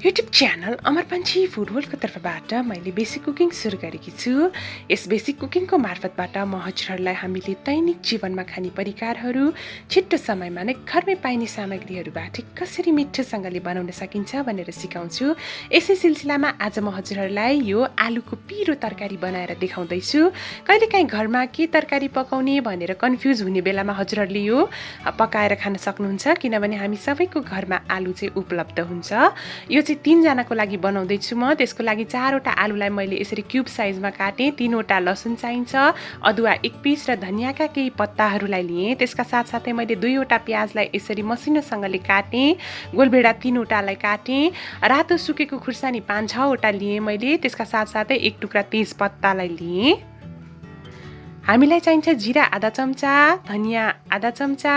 YouTube channel अमर पंछी food वर्ल्डको तर्फबाट मैले बेसिक कुकिङ सुरु गरेकी छु। यस बेसिक कुकिङको मार्फतबाट म हजुरहरूलाई हामीले दैनिक जीवनमा खाने परिकारहरू छिट्टो समयमा नै घरमै पाइने सामग्रीहरूबाट कसरी मिठोसँगले बनाउन सकिन्छ भनेर सिकाउँछु। यसै सिलसिलामा आज म हजुरहरूलाई यो आलुको पिरो तरकारी बनाएर देखाउँदैछु। कहिलेकाहीँ घरमा के तरकारी पकाउने भनेर कन्फ्युज हुने बेलामा हजुरहरूले यो पकाएर खान सक्नुहुन्छ, किनभने हामी सबैको घरमा आलु चाहिँ उपलब्ध हुन्छ। यो चाहिँ 3 जनाको लागि बनाउँदैछु म। त्यसको लागि 4वटा आलुलाई मैले यसरी क्युब साइजमा काटेँ। 3वटा लसुन चाहिन्छ, अदुवा 1 पिस र धनियाका केही पत्ताहरूलाई लिएँ। त्यसका साथसाथै मैले 2वटा प्याजलाई यसरी मसिनोसँगले काटेँ। गोलभेडा 3वटालाई काटेँ। रातो सुकेको खुर्सानी 5-6वटा लिएँ मैले। त्यसका साथसाथै 1 टुक्रा तेजपत्तालाई लिएँ। हामीलाई चाहिन्छ जिरा आधा चम्चा, धनिया आधा चम्चा,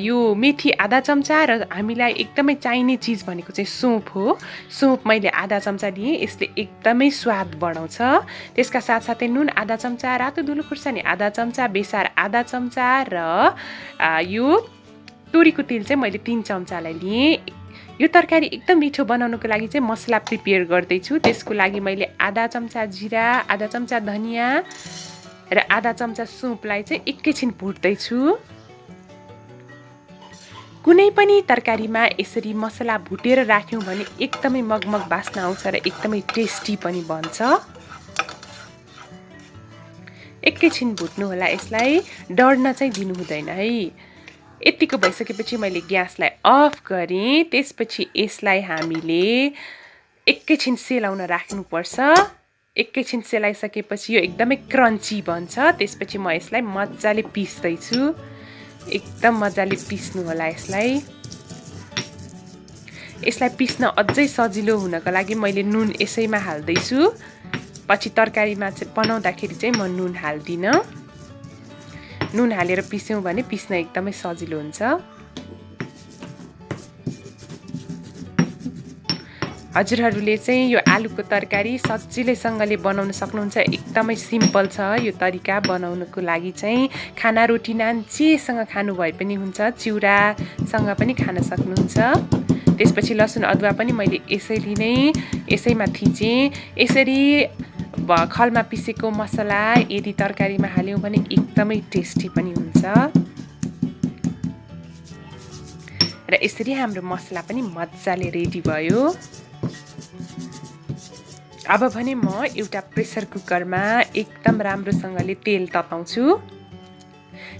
यो मेथी आधा चम्चा र हामीलाई एकदमै चाहिने चिज भनेको चाहिँ सौँफ हो। सौँफ मैले आधा चम्चा लिएँ, यसले एकदमै स्वाद बढाउँछ। त्यसका साथसाथै नुन आधा चम्चा, रातो धुलो खुर्सानी आधा चम्चा, बेसार आधा चम्चा र यो तोरीको तेल चाहिँ मैले 3 चम्चालाई लिएँ। यो तरकारी एकदम मिठो बनाउनको लागि चाहिँ मसला प्रिपेयर गर्दैछु। त्यसको लागि मैले आधा चम्चा जिरा, आधा चम्चा धनिया र आधा चम्चा सौँफलाई चाहिँ एकैछिन भुट्दैछु। कुनै पनि तरकारीमा यसरी मसला भुटेर राख्यौँ भने एकदमै मगमग बास्ना आउँछ र एकदमै टेस्टी पनि बन्छ। एकैछिन भुट्नु होला, यसलाई डढ्न चाहिँ दिनु हुँदैन है। यतिको भइसकेपछि मैले ग्यासलाई अफ गरेँ। त्यसपछि यसलाई हामीले एकैछिन सेलाउन राख्नुपर्छ। एकैछिन सेलाइसकेपछि यो एकदमै क्रन्ची बन्छ। त्यसपछि म यसलाई मजाले पिस्दैछु। एकदम मजाले पिस्नु होला यसलाई। यसलाई पिस्न अझै सजिलो हुनको लागि मैले नुन यसैमा हाल्दैछु। पछि तरकारीमा चाहिँ बनाउँदाखेरि चाहिँ म नुन हाल्दिनँ। नुन हालेर पिस्यौँ भने पिस्न एकदमै सजिलो हुन्छ। हजुरहरूले चाहिँ यो आलुको तरकारी सजिलैसँगले बनाउन सक्नुहुन्छ। एकदमै सिम्पल छ यो तरिका बनाउनको लागि चाहिँ। खाना रोटी नान जेसँग खानु भए पनि हुन्छ, चिउरासँग पनि खान सक्नुहुन्छ। त्यसपछि लसुन अदुवा पनि मैले यसैमा थिचेँ। यसरी खलमा पिसेको मसला यदि तरकारीमा हाल्यौँ भने एकदमै टेस्टी पनि हुन्छ। र यसरी हाम्रो मसला पनि मजाले रेडी भयो। अब भने म एउटा प्रेसर कुकरमा एकदम राम्रोसँगले तेल तताउँछु।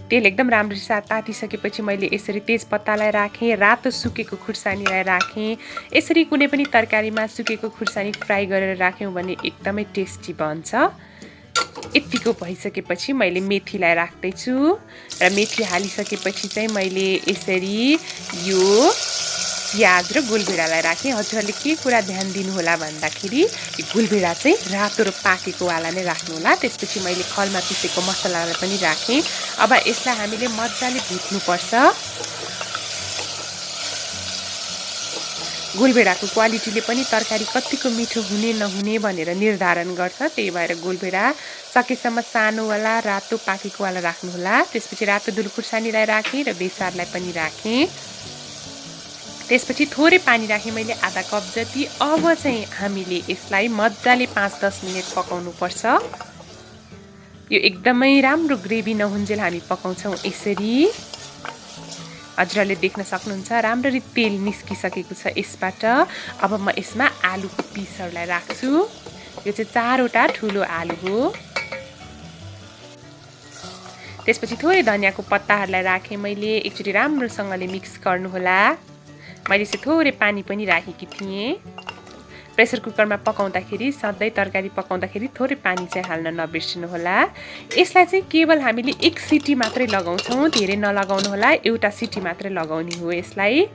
तेल एकदम राम्रोसँग तातिसकेपछि मैले यसरी तेजपत्तालाई राखेँ, रातो सुकेको खुर्सानीलाई राखेँ। यसरी कुनै पनि तरकारीमा सुकेको खुर्सानी फ्राई गरेर राख्यौँ भने एकदमै टेस्टी बन्छ। यतिको भइसकेपछि मैले मेथीलाई राख्दैछु र मेथी हालिसकेपछि चाहिँ मैले यसरी यो प्याज र गोलभेडालाई राखेँ। हजुरहरूले के कुरा ध्यान दिनुहोला भन्दाखेरि गोलभेडा चाहिँ रातो र पाकेकोवाला नै राख्नुहोला। त्यसपछि मैले खलमा पिसेको मसलालाई पनि राखेँ। अब यसलाई हामीले मजाले भुट्नुपर्छ। गोलभेडाको क्वालिटीले पनि तरकारी कतिको मिठो हुने नहुने भनेर निर्धारण गर्छ। त्यही भएर गोलभेडा सकेसम्म सानोवाला रातो पाकेकोवाला राख्नुहोला। त्यसपछि रातो धुलो खुर्सानीलाई राखेँ र बेसारलाई पनि राखेँ। त्यसपछि थोरै पानी राखेँ मैले, आधा कप जति। अब चाहिँ हामीले यसलाई मजाले 5-10 मिनट पकाउनु पर्छ। यो एकदमै राम्रो ग्रेभी नहुन्जेल हामी पकाउँछौँ यसरी। हजुरहरूले देख्न सक्नुहुन्छ राम्ररी तेल निस्किसकेको छ यसबाट। अब म यसमा आलुको पिसहरूलाई राख्छु। यो चाहिँ 4वटा ठुलो आलु हो। त्यसपछि थोरै धनियाको पत्ताहरूलाई राखेँ मैले। एकचोटि राम्रोसँगले मिक्स गर्नुहोला। मैले चाहिँ थोरै पानी पनि राखेकी थिएँ। प्रेसर कुकरमा पकाउँदाखेरि, सधैँ तरकारी पकाउँदाखेरि थोरै पानी चाहिँ हाल्न नबिर्सिनुहोला। यसलाई चाहिँ केवल हामीले 1 सिटी मात्रै लगाउँछौँ, धेरै नलगाउनु होला। एउटा सिटी मात्रै लगाउने हो यसलाई।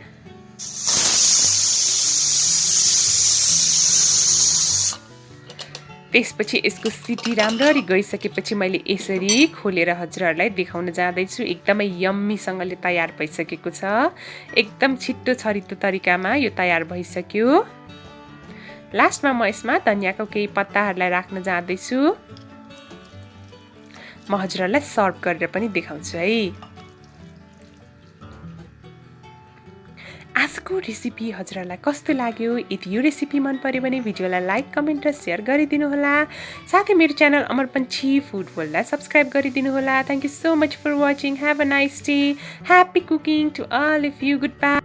त्यसपछि यसको सिटी राम्ररी गइसकेपछि मैले यसरी खोलेर हजुरहरूलाई देखाउन जाँदैछु। एकदमै यम्मीसँगले तयार भइसकेको छ। एकदम छिट्टो छरितो तरिकामा यो तयार भइसक्यो। लास्टमा म यसमा धनियाको केही पत्ताहरूलाई राख्न जाँदैछु। म हजुरहरूलाई सर्भ गरेर पनि देखाउँछु है। आजको आजको रेसिपी हजुरहरूलाई कस्तो लाग्यो? यदि यो रेसिपी मन पर्यो भने भिडियोलाई लाइक, कमेन्ट र सेयर गरिदिनु होला। साथै मेरो च्यानल अमर पन्छी फुड वर्ल्डलाई सब्स्क्राइब गरिदिनु होला। Thank you so much for watching. Have a nice day. Happy cooking to all of you. Good by.